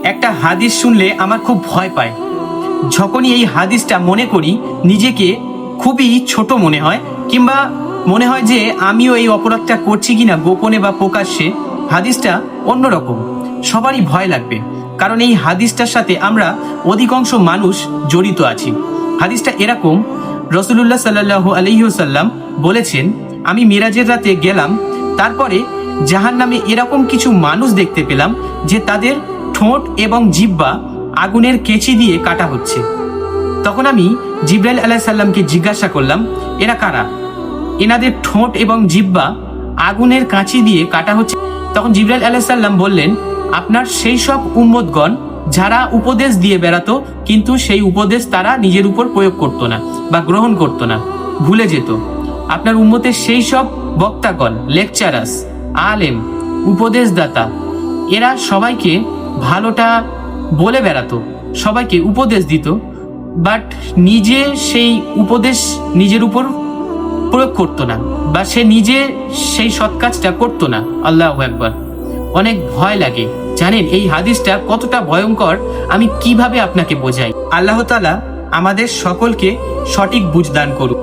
একটা হাদিস শুনলে আমার খুব ভয় পায়। যখনই এই হাদিসটা মনে করি নিজেকে খুবই ছোট মনে হয়, কিংবা মনে হয় যে আমিও এই অপরাধটা করছি কিনা গোপনে বা প্রকাশ্যে। হাদিসটা অন্যরকম, সবারই ভয় লাগবে, কারণ এই হাদিসটার সাথে আমরা অধিকাংশ মানুষ জড়িত আছি। হাদিসটা এরকম, রসুলুল্লাহ সাল্লাল্লাহু আলাইহি ওয়াসাল্লাম বলেছেন, আমি মিরাজের রাতে গেলাম, তারপরে জাহান্নামে এরকম কিছু মানুষ দেখতে পেলাম যে তাদের ঠোঁট এবং জিহ্বা আগুনের কেচি দিয়ে কাটা হচ্ছে। তখন আমি জিবরাইল আলাইহিস সালামকে জিজ্ঞাসা করলাম, এরা কারা? এনাদের ঠোঁট এবং জিহ্বা আগুনের কাঁচি দিয়ে কাটা হচ্ছে। তখন জিবরাইল আলাইহিস সালাম বললেন, আপনার সেই সব উম্মতগণ যারা উপদেশ দিয়ে বেড়াতো, কিন্তু সেই উপদেশ তারা নিজের উপর প্রয়োগ করতো না বা গ্রহণ করতো না, ভুলে যেত। আপনার উম্মতের সেই সব বক্তাগণ, লেকচারার্স, আলেম, উপদেশদাতা, এরা সবাইকে ভালোটা বলে বেড়াতো, সবাইকে উপদেশ দিত, বাট নিজে সেই উপদেশ নিজের উপর প্রয়োগ করতো না, বা সে নিজে সেই সৎ কাজটা করতো না। আল্লাহু আকবার। অনেক ভয় লাগে। জানেন এই হাদিসটা কতটা ভয়ঙ্কর আমি কিভাবে আপনাকে বোঝাই। আল্লাহ তাআলা আমাদের সকলকে সঠিক বুঝ দান করুক।